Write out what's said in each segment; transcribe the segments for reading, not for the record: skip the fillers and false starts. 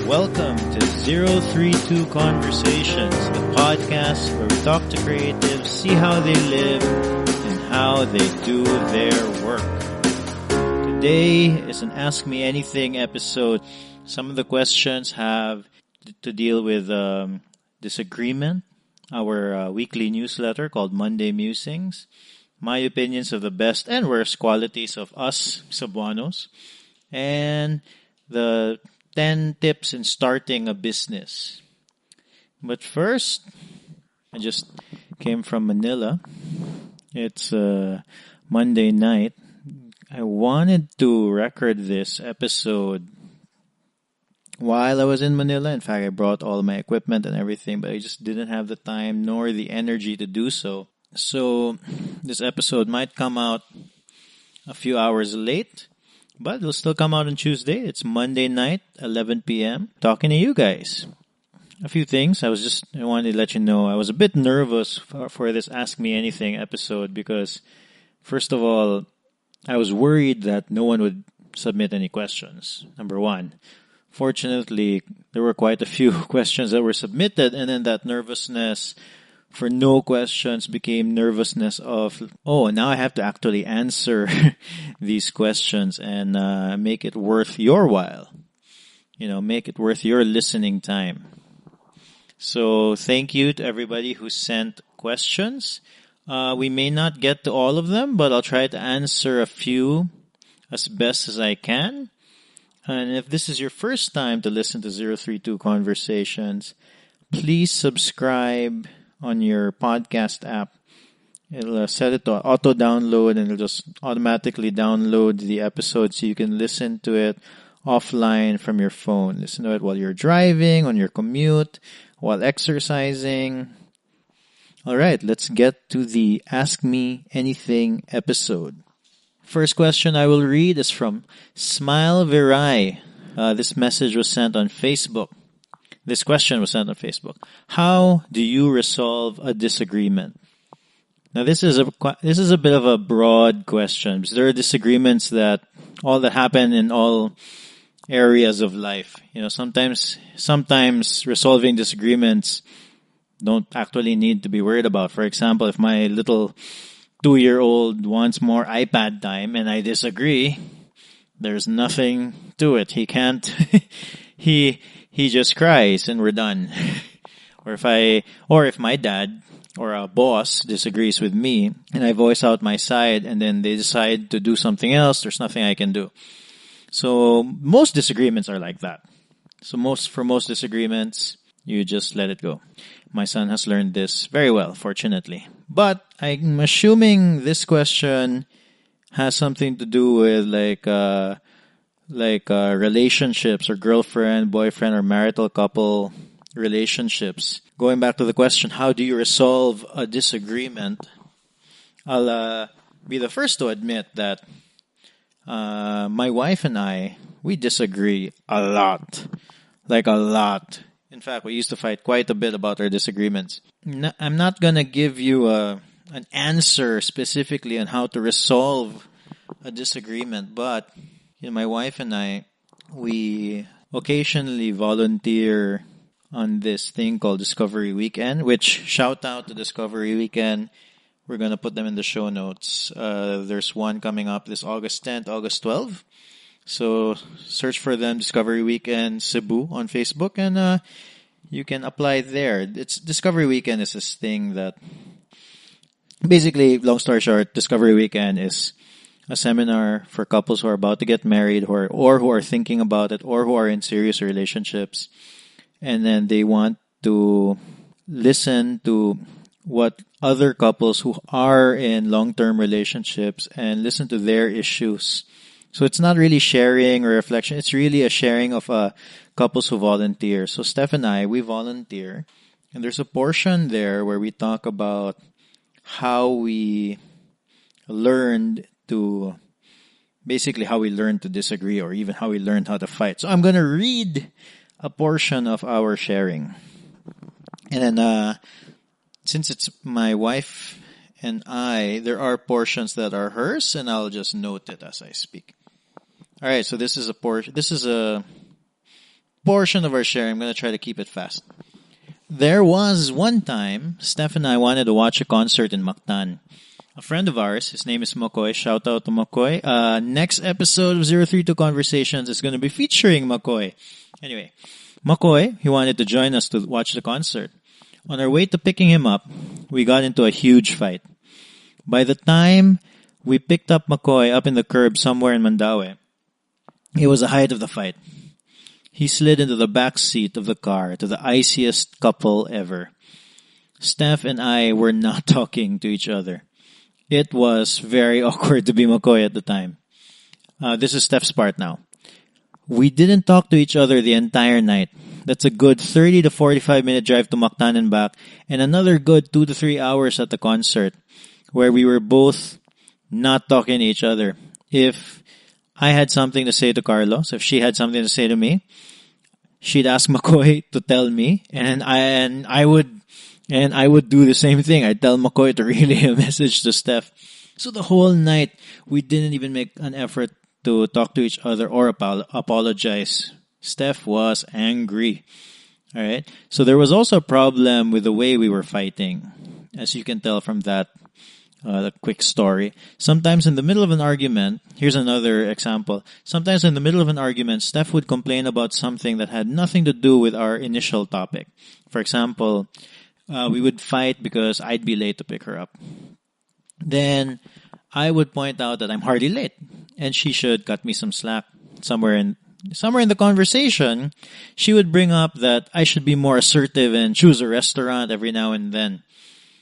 Welcome to Zerothreetwo Conversations, the podcast where we talk to creatives, see how they live, and how they do their work. Today is an Ask Me Anything episode. Some of the questions have to deal with Disagreement, our weekly newsletter called Monday Musings, my opinions of the best and worst qualities of us Cebuanos, and the 10 tips in starting a business. But first, I just came from Manila. It's Monday night. I wanted to record this episode while I was in Manila. In fact, I brought all my equipment and everything, but I just didn't have the time nor the energy to do so. So this episode might come out a few hours late, but it'll still come out on Tuesday. It's Monday night, 11 p.m. Talking to you guys. A few things. I wanted to let you know I was a bit nervous for this Ask Me Anything episode because, first of all, I was worried that no one would submit any questions. Number one. Fortunately, there were quite a few questions that were submitted, and then that nervousness for no questions became nervousness of, now I have to actually answer these questions and make it worth your while. Make it worth your listening time. So thank you to everybody who sent questions. We may not get to all of them, but I'll try to answer a few as best as I can. And if this is your first time to listen to Zerothreetwo Conversations, please subscribe on your podcast app. It'll set it to auto-download and it'll just automatically download the episode so you can listen to it offline from your phone. Listen to it while you're driving, on your commute, while exercising. Alright, let's get to the Ask Me Anything episode. First question I will read is from Smile Virai. This message was sent on Facebook. This question was sent on Facebook. How do you resolve a disagreement? Now this is a bit of a broad question because there are disagreements that happen in all areas of life. Sometimes resolving disagreements don't actually need to be worried about. For example, if my little 2-year-old wants more iPad time and I disagree, there's nothing to it. He can't, he just cries and we're done. Or if my dad or a boss disagrees with me and I voice out my side and then they decide to do something else, there's nothing I can do. So most disagreements are like that. For most disagreements, you just let it go. My son has learned this very well, fortunately. But I'm assuming this question has something to do with relationships or girlfriend, boyfriend, or marital couple relationships. Going back to the question, how do you resolve a disagreement? I'll be the first to admit that my wife and I, we disagree a lot. Like a lot. In fact, we used to fight quite a bit about our disagreements. I'm not going to give you an answer specifically on how to resolve a disagreement, but my wife and I, we occasionally volunteer on this thing called Discovery Weekend, which shout out to Discovery Weekend. We're going to put them in the show notes. There's one coming up this August 10th, August 12th. So search for them, Discovery Weekend Cebu on Facebook, and you can apply there. It's Discovery Weekend is this thing that basically, long story short, Discovery Weekend is a seminar for couples who are about to get married or who are thinking about it or who are in serious relationships. And then they want to listen to what other couples who are in long-term relationships and listen to their issues. So it's not really sharing or reflection. It's really a sharing of couples who volunteer. So Steph and I, we volunteer. And there's a portion there where we talk about how we learned to disagree or even how we learned how to fight. So I'm going to read a portion of our sharing. And then since it's my wife and I, there are portions that are hers, and I'll just note it as I speak. All right, so this is a portion of our sharing. I'm going to try to keep it fast. There was one time, Steph and I wanted to watch a concert in Mactan. A friend of ours, his name is Mcoy. Shout out to Mcoy. Next episode of 032 Conversations is going to be featuring Mcoy. Anyway, Mcoy, he wanted to join us to watch the concert. On our way to picking him up, we got into a huge fight. By the time we picked up Mcoy up in the curb somewhere in Mandaue, it was the height of the fight. He slid into the back seat of the car to the iciest couple ever. Steph and I were not talking to each other. It was very awkward to be Mcoy at the time. This is Steph's part now. We didn't talk to each other the entire night. That's a good 30 to 45 minute drive to Mactan and back, and another good 2 to 3 hours at the concert, where we were both not talking to each other. If I had something to say to Carlo, so if she had something to say to me, she'd ask Mcoy to tell me, and I would do the same thing. I'd tell Mcoy to relay a message to Steph. So the whole night, we didn't even make an effort to talk to each other or apologize. Steph was angry. Alright? So there was also a problem with the way we were fighting. As you can tell from that the quick story. Sometimes in the middle of an argument, here's another example. Sometimes in the middle of an argument, Steph would complain about something that had nothing to do with our initial topic. For example, we would fight because I'd be late to pick her up. Then I would point out that I'm hardly late, and she should cut me some slack. Somewhere in the conversation, she would bring up that I should be more assertive and choose a restaurant every now and then.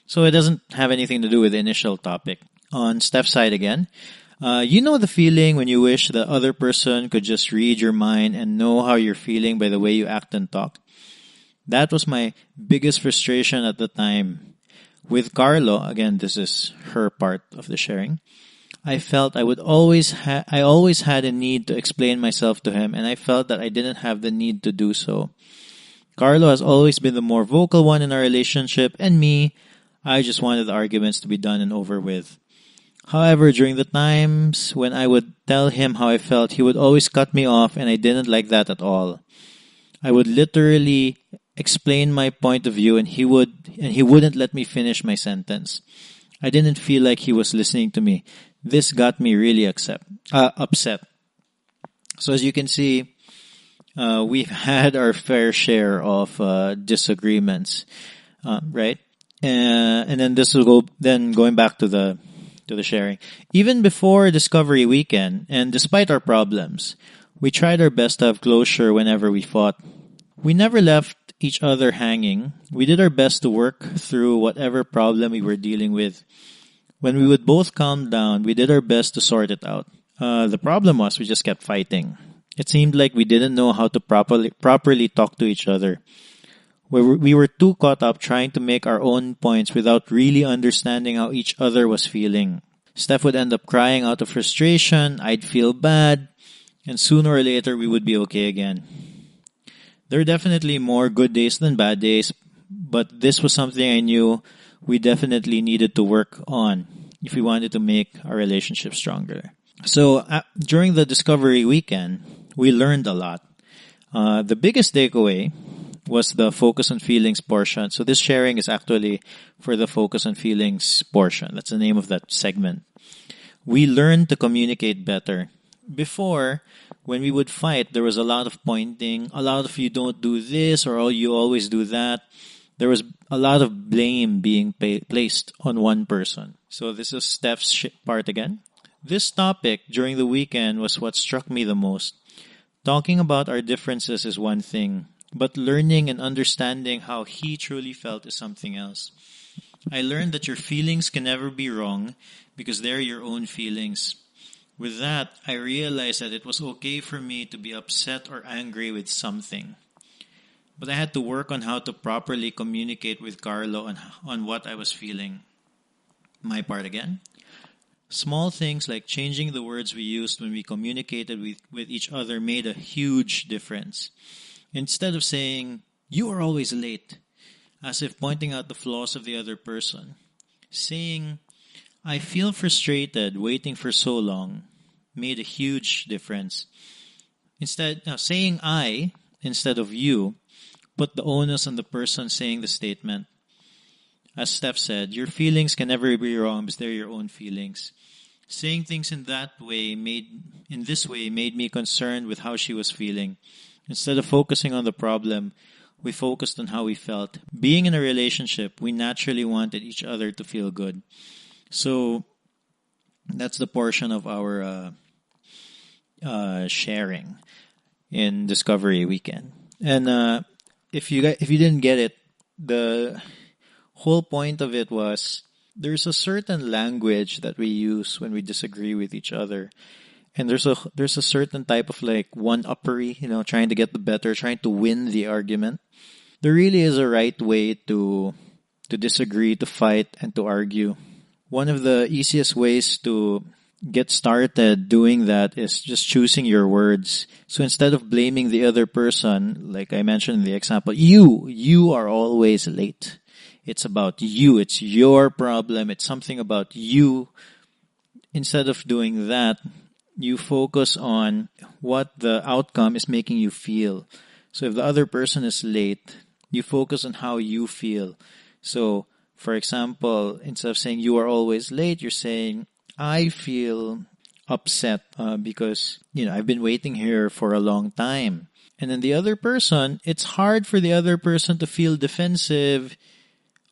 So it doesn't have anything to do with the initial topic. On Steph's side again, you know the feeling when you wish the other person could just read your mind and know how you're feeling by the way you act and talk? That was my biggest frustration at the time. With Carlo, again, this is her part of the sharing, I felt I always had a need to explain myself to him, and I felt that I didn't have the need to do so. Carlo has always been the more vocal one in our relationship, and me, I just wanted the arguments to be done and over with. However, during the times when I would tell him how I felt, he would always cut me off, and I didn't like that at all. I would literally explain my point of view, and he wouldn't let me finish my sentence. I didn't feel like he was listening to me. This got me really upset. So as you can see, we've had our fair share of disagreements, right? And then going back to the sharing. Even before Discovery Weekend, and despite our problems, we tried our best to have closure whenever we fought. We never left each other hanging. We did our best to work through whatever problem we were dealing with. When we would both calm down, we did our best to sort it out. The problem was we just kept fighting. It seemed like we didn't know how to properly talk to each other. We were too caught up trying to make our own points without really understanding how each other was feeling. Steph would end up crying out of frustration, I'd feel bad, and sooner or later we would be okay again. There are definitely more good days than bad days, but this was something I knew we definitely needed to work on if we wanted to make our relationship stronger. So during the Discovery Weekend, we learned a lot. The biggest takeaway was the focus on feelings portion. So this sharing is actually for the focus on feelings portion. That's the name of that segment. We learned to communicate better. Before, when we would fight, there was a lot of pointing, a lot of you don't do this or you always do that. There was a lot of blame being placed on one person. So this is Steph's part again. This topic during the weekend was what struck me the most. Talking about our differences is one thing, but learning and understanding how he truly felt is something else. I learned that your feelings can never be wrong because they're your own feelings. With that, I realized that it was okay for me to be upset or angry with something. But I had to work on how to properly communicate with Carlo on what I was feeling. My part again. Small things like changing the words we used when we communicated with each other made a huge difference. Instead of saying, "You are always late," as if pointing out the flaws of the other person, saying, "I feel frustrated waiting for so long," made a huge difference. Instead, saying "I" instead of you, put the onus on the person saying the statement. As Steph said, your feelings can never be wrong because they're your own feelings. Saying things in this way made me concerned with how she was feeling. Instead of focusing on the problem, we focused on how we felt. Being in a relationship, we naturally wanted each other to feel good. So that's the portion of our sharing in Discovery Weekend. And if you didn't get it, the whole point of it was there's a certain language that we use when we disagree with each other. And there's a certain type of like one-uppery, trying to get the better, trying to win the argument. There really is a right way to disagree, to fight, and to argue. One of the easiest ways to get started doing that is just choosing your words. So instead of blaming the other person, like I mentioned in the example, you are always late. It's about you. It's your problem. It's something about you. Instead of doing that, you focus on what the outcome is making you feel. So if the other person is late, you focus on how you feel. So, for example, instead of saying you are always late, you're saying, I feel upset because, I've been waiting here for a long time. And then the other person, it's hard for the other person to feel defensive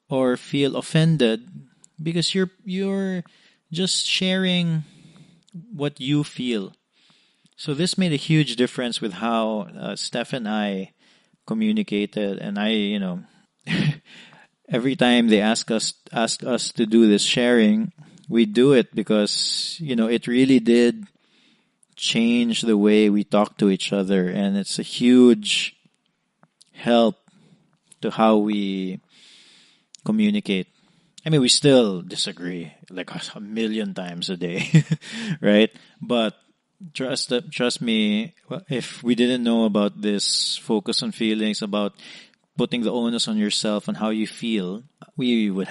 or feel offended because you're just sharing what you feel. So this made a huge difference with how Steph and I communicated. And I, every time they ask us to do this sharing, we do it because, it really did change the way we talk to each other. And it's a huge help to how we communicate. I mean, we still disagree like a million times a day, right? But trust me, if we didn't know about this focus on feelings, about putting the onus on yourself and how you feel, we would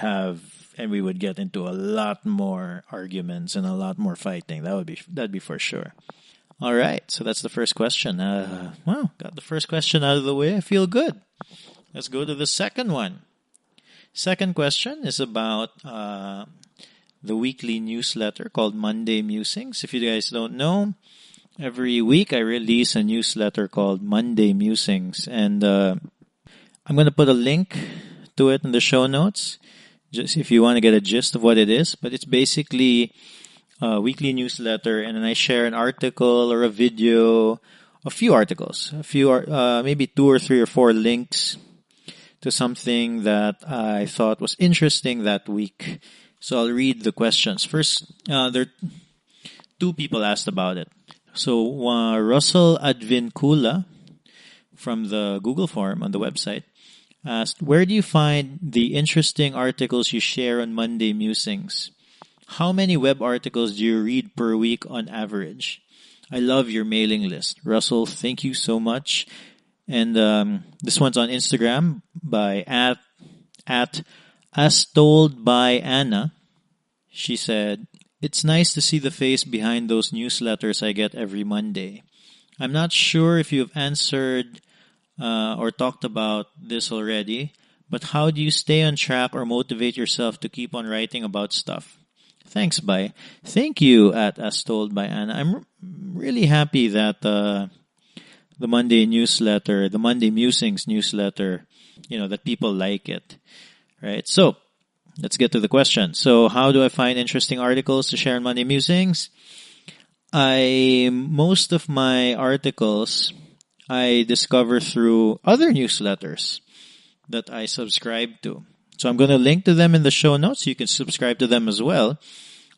get into a lot more arguments and a lot more fighting. That'd be for sure. All right, so that's the first question. Got the first question out of the way. I feel good. Let's go to the second one. Second question is about the weekly newsletter called Monday Musings. If you guys don't know, every week I release a newsletter called Monday Musings. And I'm going to put a link to it in the show notes, just if you want to get a gist of what it is. But it's basically a weekly newsletter, and then I share an article or a video, a few articles, maybe 2 or 3 or 4 links to something that I thought was interesting that week. So I'll read the questions. First, there 2 people asked about it. So Russell Advincula from the Google form on the website asked, where do you find the interesting articles you share on Monday Musings? How many web articles do you read per week on average? I love your mailing list. Russell, thank you so much. And this one's on Instagram by at As Told by Anna. She said, it's nice to see the face behind those newsletters I get every Monday. I'm not sure if you've answered or talked about this already, but how do you stay on track or motivate yourself to keep on writing about stuff? Thanks, Bai. Thank you at As Told by Anna. I'm really happy that the Monday newsletter, the Monday Musings newsletter, that people like it, right? So let's get to the question. So how do I find interesting articles to share on Monday Musings? Most of my articles I discover through other newsletters that I subscribe to. So I'm going to link to them in the show notes. You can subscribe to them as well.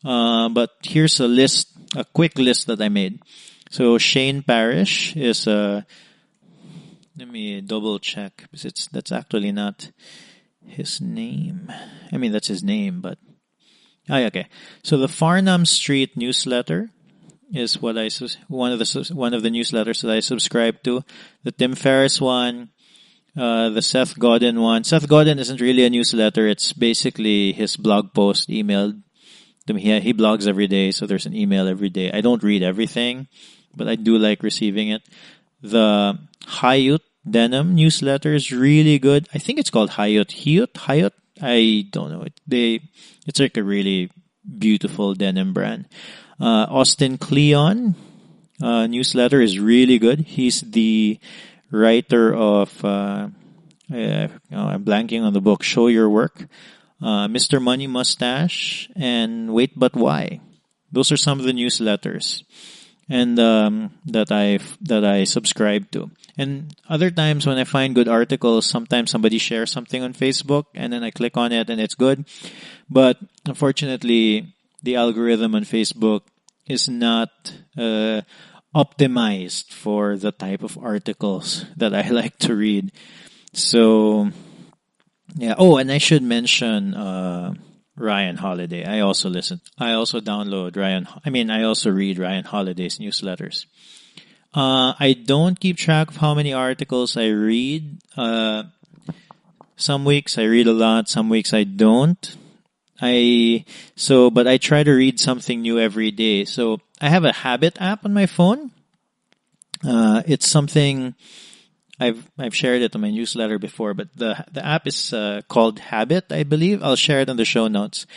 But here's a quick list that I made. So Shane Parish is let me double check because that's actually not his name. I mean, that's his name, but okay. So the Farnam Street newsletter is one of the newsletters that I subscribe to. The Tim Ferriss one, the Seth Godin one. Seth Godin isn't really a newsletter. It's basically his blog post emailed to me. He blogs every day, so there's an email every day. I don't read everything, but I do like receiving it. The Hiut Denim newsletter is really good. I think it's called Hiut. I don't know. It's like a really beautiful denim brand. Austin Kleon newsletter is really good. He's the writer of I'm blanking on the book, Show Your Work, Mr. Money Mustache, and Wait But Why. Those are some of the newsletters and that I subscribe to. And other times when I find good articles, sometimes somebody shares something on Facebook and then I click on it and it's good. But unfortunately, the algorithm on Facebook is not optimized for the type of articles that I like to read. So, yeah. Oh, and I should mention Ryan Holiday. I also read Ryan Holiday's newsletters. I don't keep track of how many articles I read. Some weeks I read a lot, some weeks I don't. But I try to read something new every day. So I have a habit app on my phone. It's something I've shared it on my newsletter before, but the app is called Habit, I believe. I'll share it on the show notes.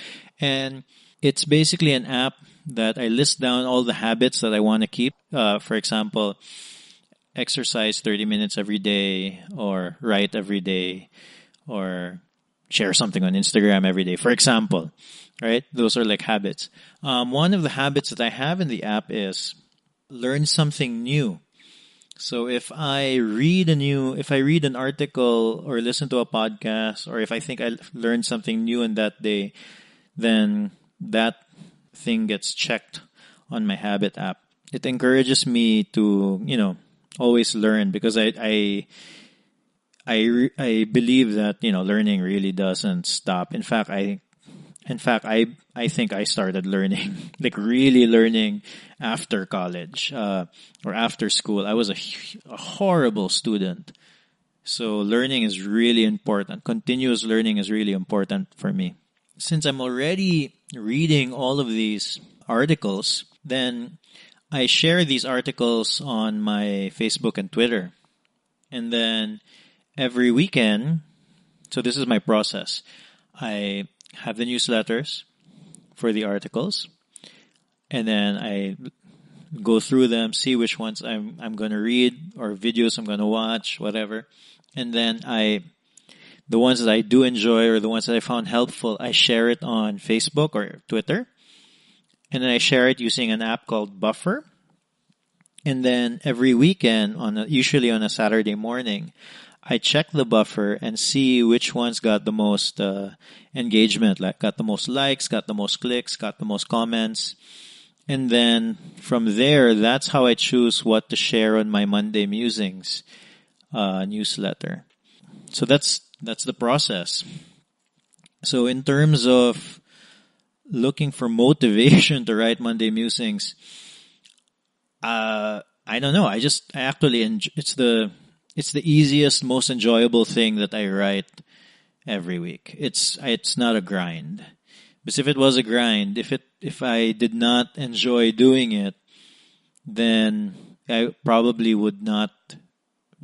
And it's basically an app that I list down all the habits that I want to keep. For example, exercise 30 minutes every day, or write every day, or share something on Instagram every day, for example, right? Those are like habits. One of the habits that I have in the app is learn something new. So if I read an article or listen to a podcast, or if I think I learned something new in that day, then that thing gets checked on my habit app. It encourages me to, always learn, because I believe that, learning really doesn't stop. In fact, I think I started learning, like really learning after college, or after school. I was a horrible student. So learning is really important. Continuous learning is really important for me. Since I'm already reading all of these articles, then I share these articles on my Facebook and Twitter. And then every weekend, so this is my process. I have the newsletters for the articles, and then I go through them, see which ones I'm going to read, or videos I'm going to watch, whatever. And then the ones that I do enjoy, or the ones that I found helpful, I share it on Facebook or Twitter. And then I share it using an app called Buffer. And then every weekend, usually on a Saturday morning, I check the Buffer and see which ones got the most engagement, like got the most likes, got the most clicks, got the most comments. And then from there, that's how I choose what to share on my Monday Musings newsletter. So that's the process. So in terms of looking for motivation to write Monday Musings, I don't know. I actually enjoy, it's the easiest, most enjoyable thing that I write every week. It's not a grind. Because if it was a grind, if I did not enjoy doing it, then I probably would not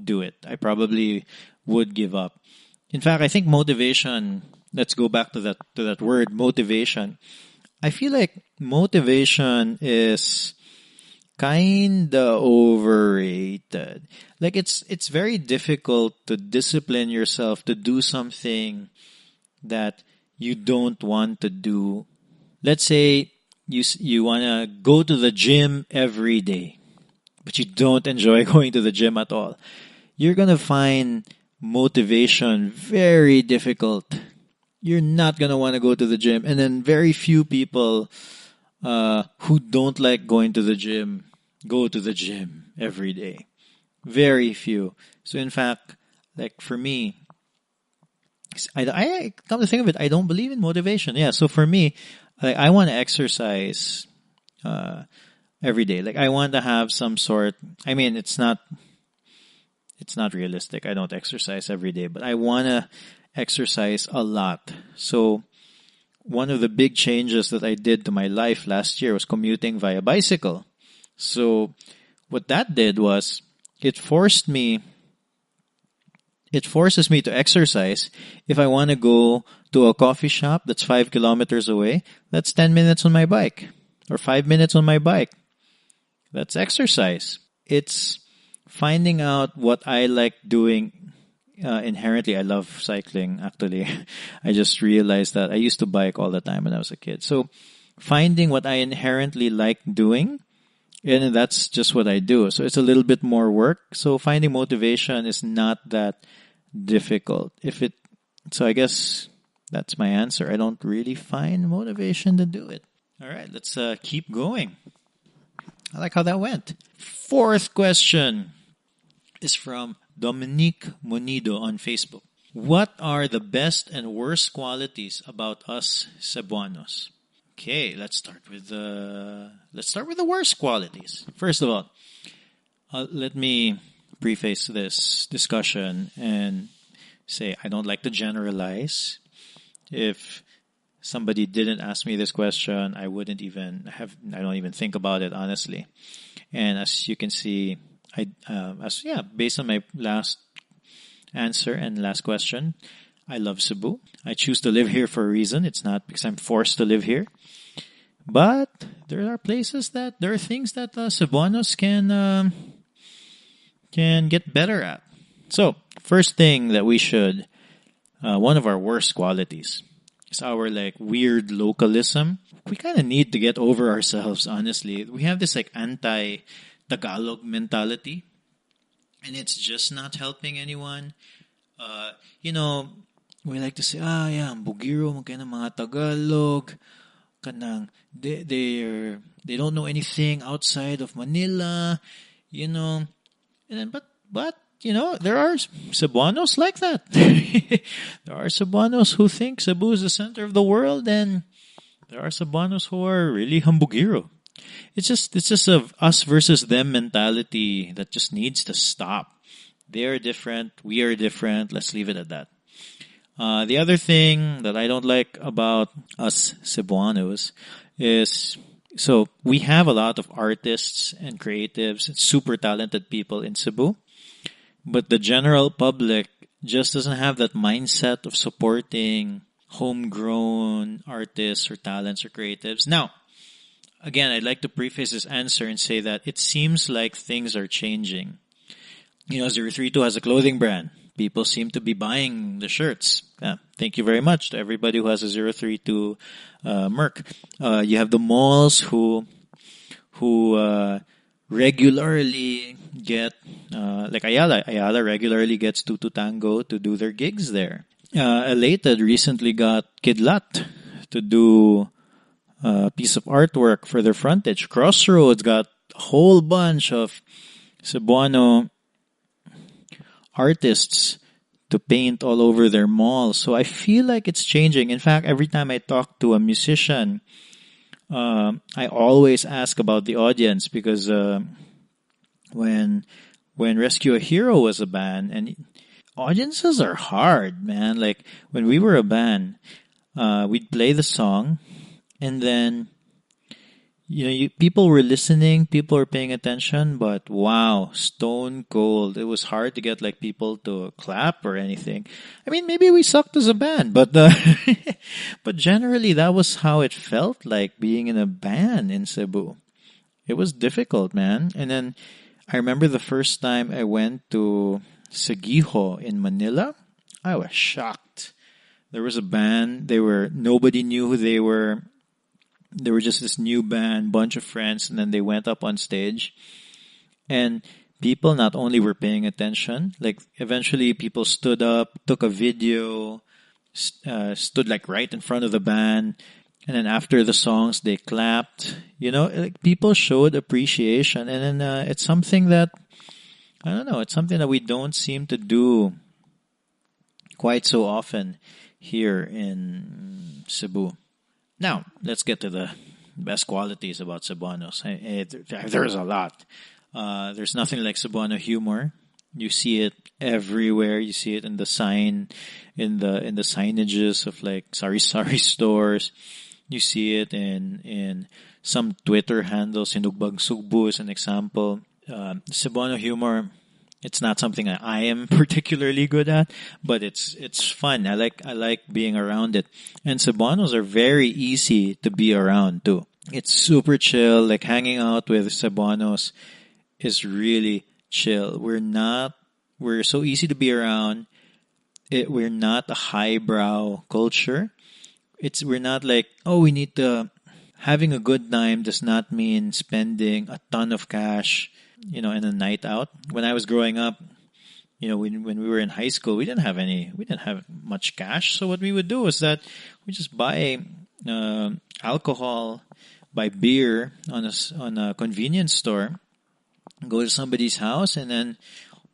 do it. I probably would give up. In fact, I think motivation, let's go back to that word, motivation. I feel like motivation is kinda overrated. Like it's very difficult to discipline yourself to do something that you don't want to do. Let's say you want to go to the gym every day, but you don't enjoy going to the gym at all. You're going to find motivation very difficult. You're not going to want to go to the gym. And then very few people who don't like going to the gym go to the gym every day. Very few. So in fact, like for me, I come to think of it, I don't believe in motivation. Yeah, so for me, like I want to exercise every day. Like I want to have some sort. I mean, it's not realistic. I don't exercise every day, but I want to exercise a lot. So one of the big changes that I did to my life last year was commuting via bicycle. So what that did was it forced me it forces me to exercise. If I want to go to a coffee shop that's 5 kilometers away, that's 10 minutes on my bike or 5 minutes on my bike. That's exercise. It's finding out what I like doing. Inherently, I love cycling, actually. I just realized that I used to bike all the time when I was a kid. So finding what I inherently like doing, and that's just what I do. So it's a little bit more work. So finding motivation is not that difficult. So I guess that's my answer. I don't really find motivation to do it. All right, let's keep going. I like how that went. Fourth question is from Dominique Monido on Facebook. What are the best and worst qualities about us Cebuanos? Okay, let's start with the worst qualities. First of all, let me preface this discussion and say I don't like to generalize. If somebody didn't ask me this question, I don't even think about it, honestly. And as you can see, based on my last answer and last question, I love Cebu. I choose to live here for a reason. It's not because I'm forced to live here. But there are things that Cebuanos can get better at. So, first thing that we should, one of our worst qualities is our weird localism. We kind of need to get over ourselves, honestly. We have this anti-Tagalog mentality, and it's just not helping anyone. We like to say, ang bugiro mo kaya ng mga Tagalog, kanang they don't know anything outside of Manila, and then but there are Cebuanos like that. There are Cebuanos who think Cebu is the center of the world, and there are Cebuanos who are really hambugiro. It's just a us versus them mentality that just needs to stop. They are different. We are different. Let's leave it at that. The other thing that I don't like about us Cebuanos is, so we have a lot of artists and creatives and super talented people in Cebu, but the general public just doesn't have that mindset of supporting homegrown artists or talents or creatives. Now, again, I'd like to preface this answer and say that it seems like things are changing. Zerothreetwo has a clothing brand. People seem to be buying the shirts. Thank you very much to everybody who has a Zerothreetwo merch. You have the malls who regularly get, like Ayala regularly gets Tutu Tango to do their gigs there. Elated recently got Kidlat to do a piece of artwork for their frontage. Crossroads got a whole bunch of Cebuano artists to paint all over their malls. So I feel like it's changing. In fact, every time I talk to a musician, I always ask about the audience, because when Rescue a Hero was a band, and audiences are hard, man. Like when we were a band, we'd play the song, and then people were listening, people were paying attention, but wow, stone cold. It was hard to get people to clap or anything. I mean, maybe we sucked as a band, but but generally that was how it felt like being in a band in Cebu. It was difficult, man. And then I remember the first time I went to Seguijo in Manila, I was shocked. There was a band. Nobody knew who they were. They were just this new band, bunch of friends, and then they went up on stage. And people not only were paying attention, eventually people stood up, took a video, stood right in front of the band, and then after the songs, they clapped. People showed appreciation, and then it's something that, I don't know, it's something that we don't seem to do quite so often here in Cebu. Now, let's get to the best qualities about Cebuanos. There's a lot. There's nothing like Cebuano humor. You see it everywhere. You see it in the sign, in the signages of sari-sari stores. You see it in some Twitter handles. SinugbangSugbo is an example. Cebuano humor It's not something I am particularly good at, but it's fun. I like being around it. And Cebuanos are very easy to be around too. It's super chill. Like hanging out with Cebuanos is really chill. We're so easy to be around. We're not a highbrow culture. We're not like, oh, we need to, having a good time does not mean spending a ton of cash, in a night out. When I was growing up, when we were in high school, we didn't have much cash. So what we would do was that we just buy alcohol, buy beer on a convenience store, go to somebody's house, and then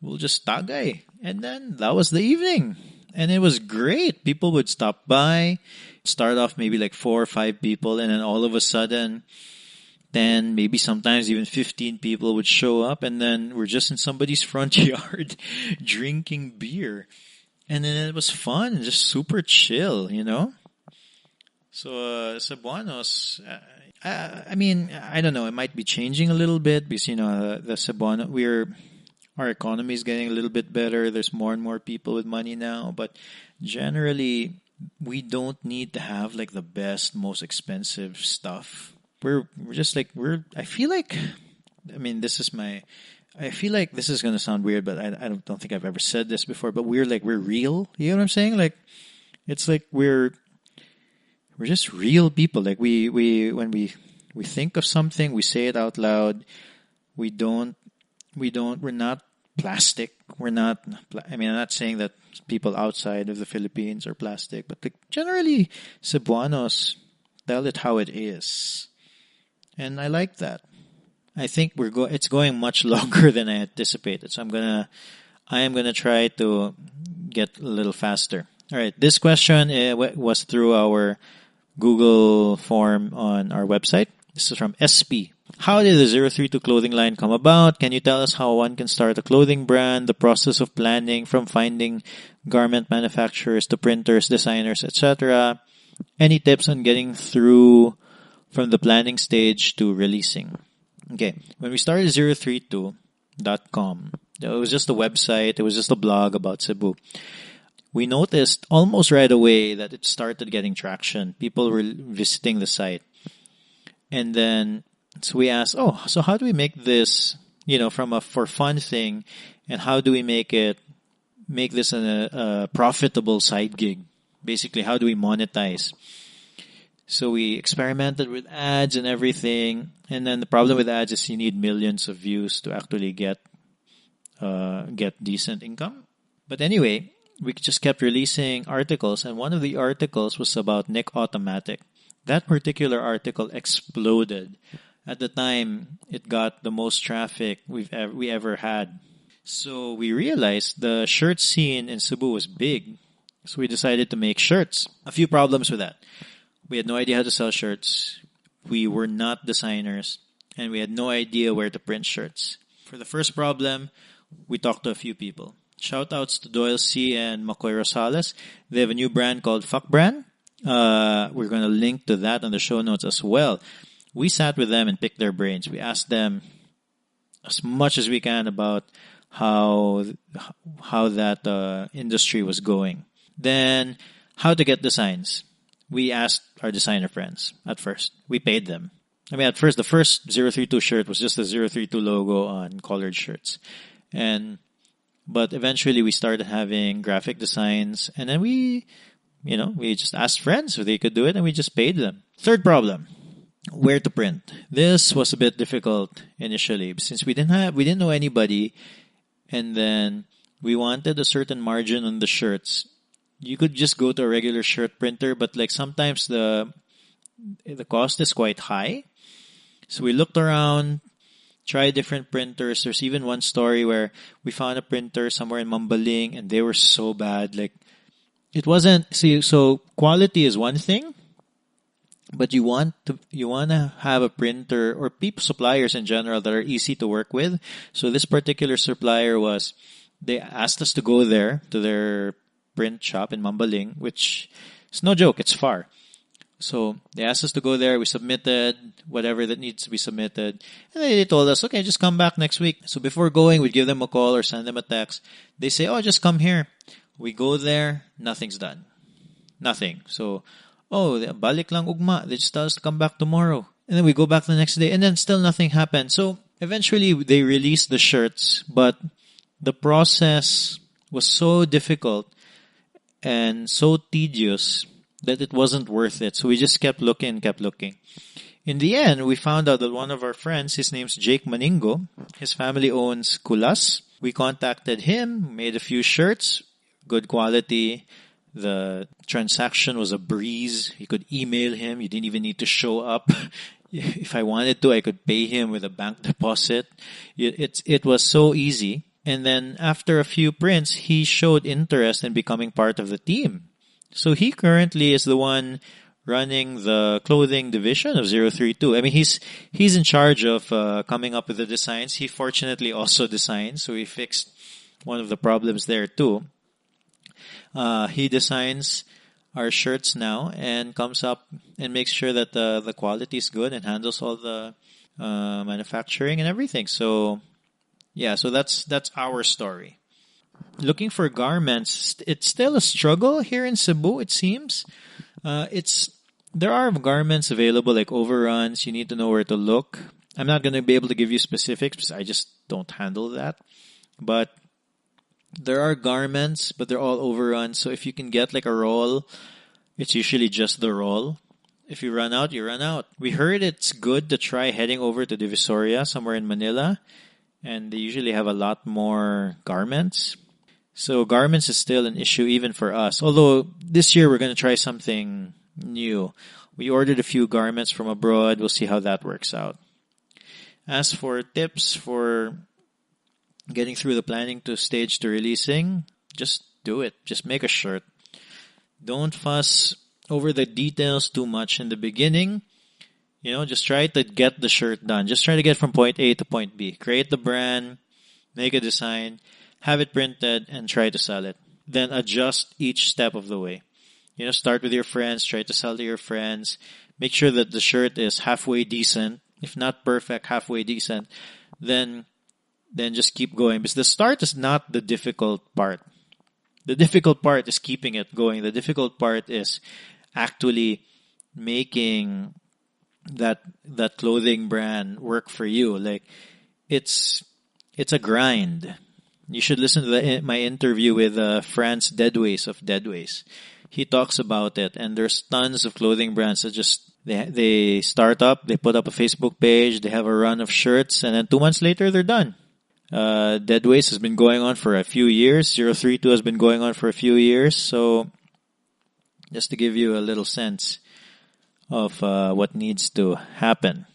we'll just tagay. And then that was the evening. And it was great. People would stop by, start off maybe like 4 or 5 people, and then all of a sudden 10, maybe sometimes even 15 people would show up, and then we're just in somebody's front yard drinking beer. And then it was fun and just super chill, So, Cebuanos, I don't know, it might be changing a little bit because, the Cebuano, our economy is getting a little bit better. There's more and more people with money now, but generally, we don't need to have like the best, most expensive stuff. We're just like, I feel like this is going to sound weird, but I don't think I've ever said this before, but we're real. You know what I'm saying? Like, it's like we're just real people. Like when we think of something, we say it out loud. We're not plastic. I'm not saying that people outside of the Philippines are plastic, but like generally Cebuanos tell it how it is. And I like that. I think it's going much longer than I anticipated. So I am gonna try to get a little faster. All right. This question was through our Google form on our website. This is from SP. How did the Zerothreetwo clothing line come about? Can you tell us how one can start a clothing brand, the process of planning from finding garment manufacturers to printers, designers, etc.? Any tips on getting through from the planning stage to releasing? Okay. When we started Zerothreetwo.com, it was just a website. It was just a blog about Cebu. We noticed almost right away that it started getting traction. People were visiting the site. And then, so we asked, so how do we make this, from a for fun thing, and how do we make this a profitable side gig? Basically, how do we monetize? So we experimented with ads and everything. And then the problem with ads is you need millions of views to actually get decent income. But anyway, we just kept releasing articles, and one of the articles was about Nick Automatic. That particular article exploded. At the time, it got the most traffic we ever had. So we realized the shirt scene in Cebu was big. So we decided to make shirts. A few problems with that. We had no idea how to sell shirts. We were not designers. And we had no idea where to print shirts. For the first problem, we talked to a few people. Shoutouts to Doyle See and Mcoy Rosales. They have a new brand called Fxckbrand. We're going to link to that on the show notes as well. We sat with them and picked their brains. We asked them as much as we can about how that industry was going. Then, how to get designs. We asked our designer friends at first. We paid them. At first, the first Zerothreetwo shirt was just the Zerothreetwo logo on collared shirts. But eventually we started having graphic designs, and then we just asked friends if they could do it, and we just paid them. Third problem, where to print. This was a bit difficult initially since we didn't know anybody, and then we wanted a certain margin on the shirts. You could just go to a regular shirt printer, but like sometimes the cost is quite high. So we looked around, tried different printers. There's even one story where we found a printer somewhere in Mambaling, and they were so bad. Like, it wasn't, so quality is one thing, but you want to have a printer or suppliers in general that are easy to work with. So this particular supplier they asked us to go there to their print shop in Mambaling, which is no joke, it's far. So they asked us to go there. We submitted whatever that needs to be submitted. And they told us, okay, just come back next week. So before going, we'd give them a call or send them a text. They say, oh, just come here. We go there. Nothing's done. Nothing. So, oh, balik lang ugma. They just tell us to come back tomorrow. And then we go back the next day. And then still nothing happened. So eventually they released the shirts. But the process was so difficult and so tedious that it wasn't worth it. So we just kept looking. In the end, we found out that one of our friends, his name's Jake Maningo, his family owns Kulas. We contacted him, made a few shirts, good quality. The transaction was a breeze. You could email him. You didn't even need to show up. If I wanted to, I could pay him with a bank deposit. It was so easy. And then after a few prints, he showed interest in becoming part of the team. So he currently is the one running the clothing division of Zerothreetwo. I mean, he's in charge of coming up with the designs. He fortunately also designs, so he fixed one of the problems there too. He designs our shirts now and comes up and makes sure that the quality is good and handles all the manufacturing and everything. So yeah, so that's our story. Looking for garments, it's still a struggle here in Cebu, it seems. There are garments available like overruns. You need to know where to look. I'm not going to be able to give you specifics because I just don't handle that. But there are garments, but they're all overruns. So if you can get like a roll, it's usually just the roll. If you run out, you run out. We heard it's good to try heading over to Divisoria, somewhere in Manila. And they usually have a lot more garments. So garments is still an issue even for us. Although this year we're going to try something new. We ordered a few garments from abroad. We'll see how that works out. As for tips for getting through the planning to stage to releasing, just do it. Just make a shirt. Don't fuss over the details too much in the beginning. You know, just try to get the shirt done. Just try to get from point A to point B. Create the brand, make a design, have it printed, and try to sell it. Then adjust each step of the way. You know, start with your friends, try to sell to your friends. Make sure that the shirt is halfway decent. If not perfect, halfway decent. Then just keep going. Because the start is not the difficult part. The difficult part is keeping it going. The difficult part is actually making that clothing brand work for you. Like, it's a grind. You should listen to my interview with Franz Deadways of Deadways. He talks about it, and there's tons of clothing brands that just they start up, they put up a Facebook page, they have a run of shirts, and then 2 months later they're done. Deadways has been going on for a few years. Zerothreetwo has been going on for a few years. So just to give you a little sense of what needs to happen.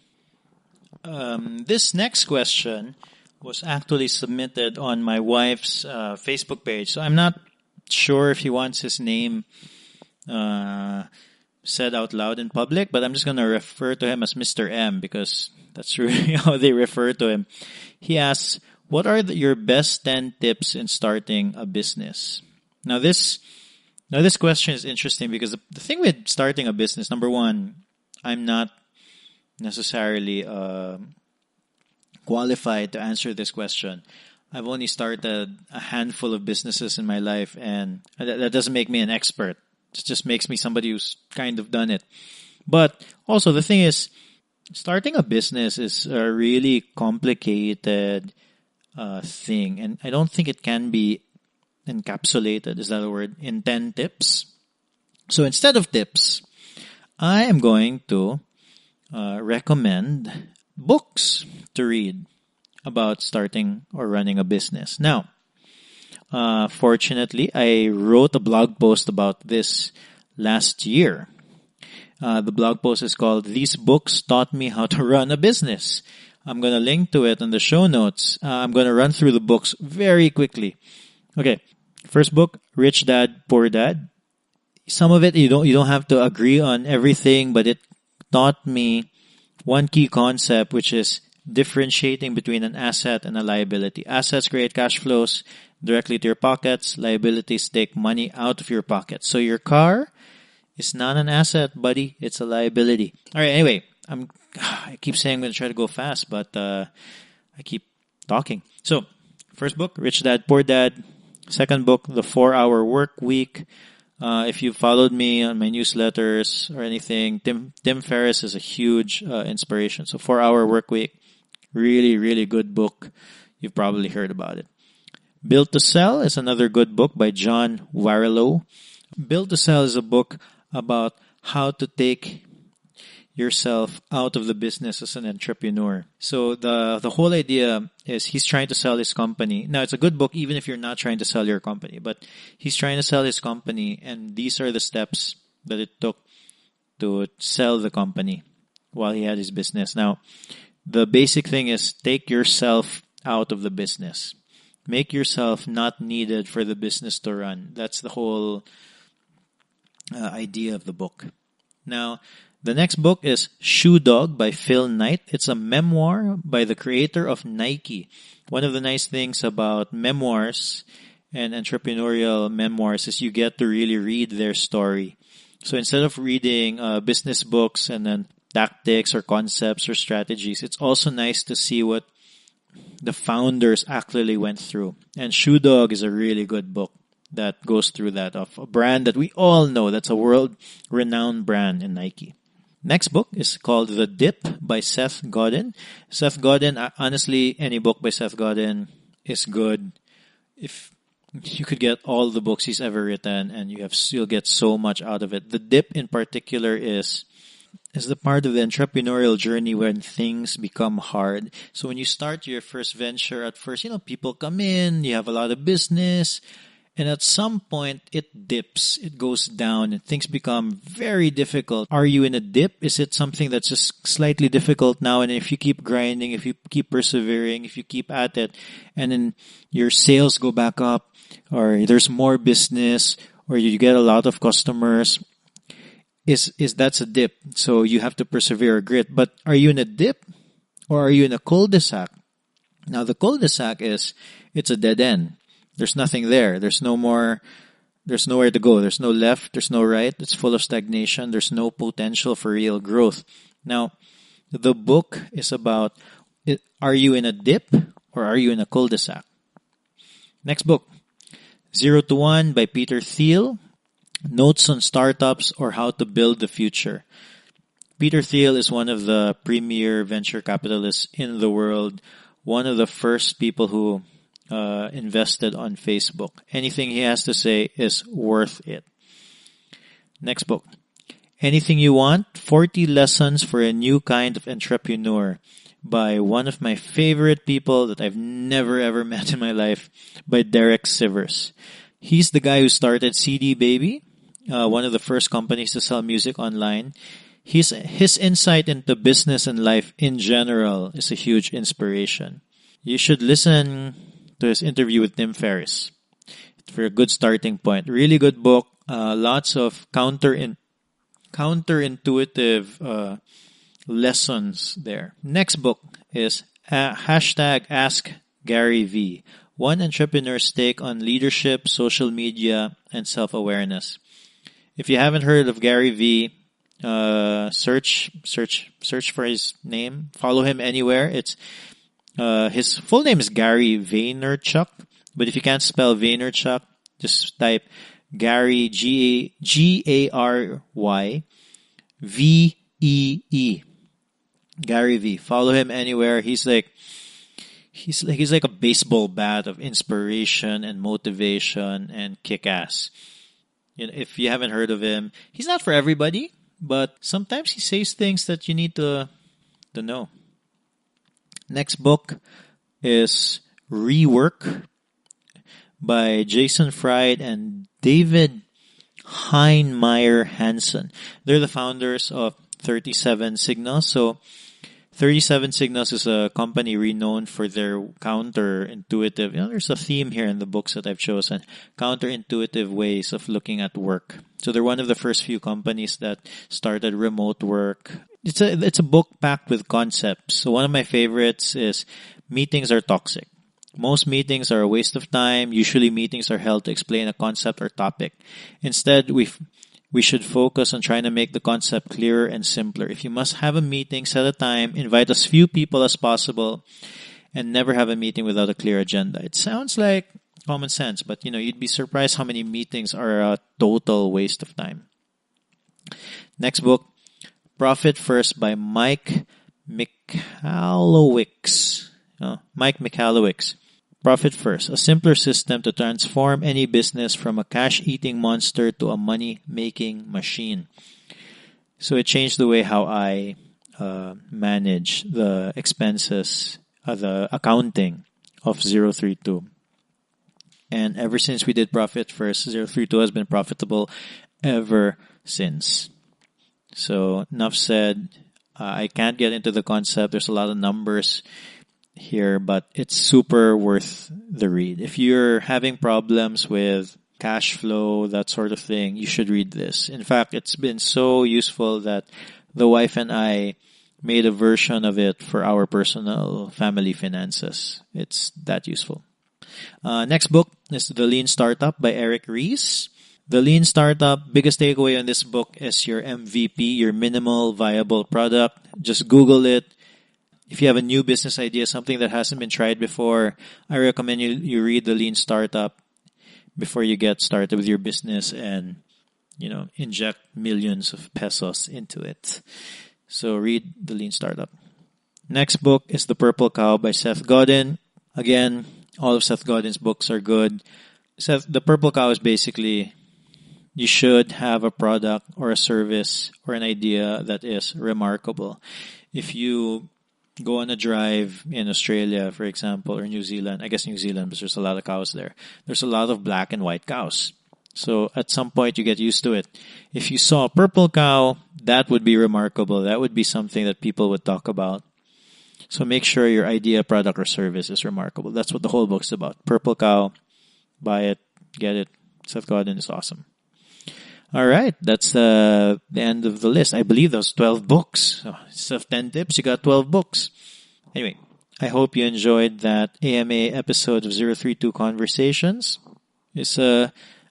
This next question was actually submitted on my wife's Facebook page. So I'm not sure if he wants his name said out loud in public, but I'm just going to refer to him as Mr. M because that's really how they refer to him. He asks, what are your best 10 tips in starting a business? Now this question is interesting because the thing with starting a business, number one, I'm not necessarily qualified to answer this question. I've only started a handful of businesses in my life, and that doesn't make me an expert. It just makes me somebody who's kind of done it. But also the thing is, starting a business is a really complicated thing, and I don't think it can be encapsulated, is that a word, in 10 tips. So instead of tips, I am going to recommend books to read about starting or running a business. Now, fortunately, I wrote a blog post about this last year. The blog post is called "These Books Taught Me How to Run a Business." I'm going to link to it in the show notes. I'm going to run through the books very quickly. Okay, first book, Rich Dad, Poor Dad. Some of it you don't have to agree on everything, but it taught me one key concept, which is differentiating between an asset and a liability. Assets create cash flows directly to your pockets. Liabilities take money out of your pockets. So your car is not an asset, buddy. It's a liability. All right. Anyway, I keep saying I'm going to try to go fast, but I keep talking. So, first book, Rich Dad Poor Dad. Second book, The 4-Hour Work Week. If you followed me on my newsletters or anything, Tim Ferriss is a huge inspiration. So 4-Hour Work Week, really, really good book. You've probably heard about it. Built to Sell is another good book by John Warrillow. Built to Sell is a book about how to take yourself out of the business as an entrepreneur. So the whole idea is he's trying to sell his company. Now, it's a good book even if you're not trying to sell your company, but he's trying to sell his company, and these are the steps that it took to sell the company while he had his business. Now, the basic thing is take yourself out of the business. Make yourself not needed for the business to run. That's the whole idea of the book. Now, the next book is Shoe Dog by Phil Knight. It's a memoir by the creator of Nike. One of the nice things about memoirs and entrepreneurial memoirs is you get to really read their story. So instead of reading business books and then tactics or concepts or strategies, it's also nice to see what the founders actually went through. And Shoe Dog is a really good book that goes through that, of a brand that we all know. That's a world-renowned brand in Nike. Next book is called The Dip by Seth Godin. Seth Godin, honestly, any book by Seth Godin is good. If you could get all the books he's ever written, and you'll get so much out of it. The Dip in particular is the part of the entrepreneurial journey when things become hard. So when you start your first venture, at first, people come in, you have a lot of business, and at some point, it dips, it goes down, and things become very difficult. Are you in a dip? Is it something that's just slightly difficult now? And if you keep grinding, if you keep persevering, if you keep at it, and then your sales go back up, or there's more business, or you get a lot of customers, that's a dip. So you have to persevere or grit. But are you in a dip, or are you in a cul-de-sac? Now, the cul-de-sac it's a dead end. There's nothing there. There's nowhere to go. There's no left. There's no right. It's full of stagnation. There's no potential for real growth. Now, the book is about, are you in a dip or are you in a cul-de-sac? Next book, 0 to 1 by Peter Thiel. Notes on startups or how to build the future. Peter Thiel is one of the premier venture capitalists in the world. One of the first people who invested on Facebook. Anything he has to say is worth it. Next book. Anything You Want, 40 Lessons for a New Kind of Entrepreneur by one of my favorite people that I've never ever met in my life, by Derek Sivers. He's the guy who started CD Baby, one of the first companies to sell music online. His insight into business and life in general is a huge inspiration. You should listen to his interview with Tim Ferriss for a good starting point. Really good book. Lots of counterintuitive lessons there. Next book is hashtag Ask Gary V. One entrepreneur's take on leadership, social media, and self-awareness. If you haven't heard of Gary V, search for his name. Follow him anywhere. It's his full name is Gary Vaynerchuk, but if you can't spell Vaynerchuk, just type Gary Gary VEE. Gary V. Follow him anywhere. He's like a baseball bat of inspiration and motivation and kick-ass. If you haven't heard of him, he's not for everybody, but sometimes he says things that you need to know. Next book is Rework by Jason Fried and David Heinemeier Hansen. They're the founders of 37 Signals. So 37 Signals is a company renowned for their counterintuitive, there's a theme here in the books that I've chosen, counterintuitive ways of looking at work. So they're one of the first few companies that started remote work. It's a book packed with concepts. So one of my favorites is Meetings Are Toxic. Most meetings are a waste of time. Usually meetings are held to explain a concept or topic. Instead, we should focus on trying to make the concept clearer and simpler. If you must have a meeting, set a time, invite as few people as possible, and never have a meeting without a clear agenda. It sounds like common sense, but you'd be surprised how many meetings are a total waste of time. Next book, Profit First by Mike Michalowicz. Mike Michalowicz. Profit First, a simpler system to transform any business from a cash-eating monster to a money-making machine. So it changed the way how I manage the expenses, the accounting of Zerothreetwo. And ever since we did Profit First, Zerothreetwo has been profitable ever since. So enough said. I can't get into the concept. There's a lot of numbers here, but it's super worth the read. If you're having problems with cash flow, that sort of thing, you should read this. In fact, it's been so useful that the wife and I made a version of it for our personal family finances. It's that useful. Next book is The Lean Startup by Eric Ries. The Lean Startup, biggest takeaway on this book is your MVP, your minimal viable product. Just Google it. If you have a new business idea, something that hasn't been tried before, I recommend you read The Lean Startup before you get started with your business and, inject millions of pesos into it. So read The Lean Startup. Next book is The Purple Cow by Seth Godin. Again, all of Seth Godin's books are good. The Purple Cow is basically, you should have a product or a service or an idea that is remarkable. If you go on a drive in Australia, for example, or New Zealand, I guess New Zealand, because there's a lot of cows there. There's a lot of black and white cows. So at some point you get used to it. If you saw a purple cow, that would be remarkable. That would be something that people would talk about. So make sure your idea, product, or service is remarkable. That's what the whole book's about. Purple Cow. Buy it. Get it. Seth Godin is awesome. All right. That's the end of the list. I believe those 12 books. So instead of 10 tips, you got 12 books. Anyway, I hope you enjoyed that AMA episode of Zerothreetwo Conversations. It's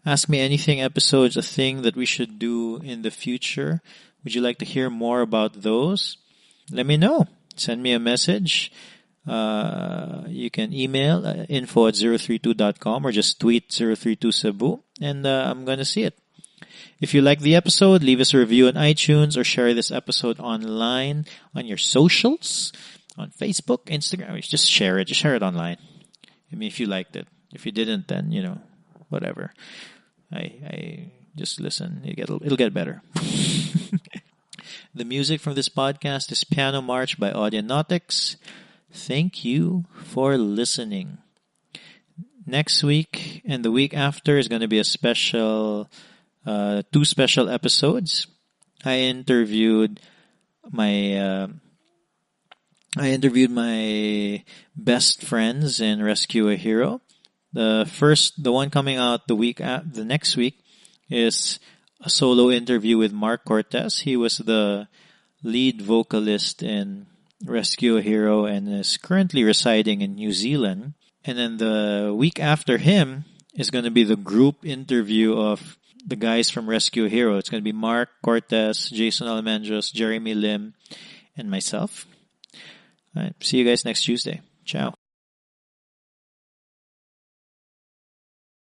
Ask Me Anything episodes, a thing that we should do in the future. Would you like to hear more about those? Let me know. Send me a message. You can email info@zerothreetwo.com or just tweet 032 Cebu, and I'm going to see it. If you like the episode, leave us a review on iTunes or share this episode online on your socials, on Facebook, Instagram. Just share it. Just share it online. I mean, if you liked it. If you didn't, then, whatever. I just listen. It'll get better. The music from this podcast is Piano March by Audionautics. Thank you for listening. Next week and the week after is going to be a special, 2 special episodes. I interviewed my best friends in Rescue a Hero. The one coming out the next week is a solo interview with Mark Cortez. He was the lead vocalist in Rescue a Hero and is currently residing in New Zealand. And then the week after him is going to be the group interview of the guys from Rescue a Hero. It's going to be Mark Cortez, Jason Almendros, Jeremy Lim, and myself. All right, see you guys next Tuesday. Ciao.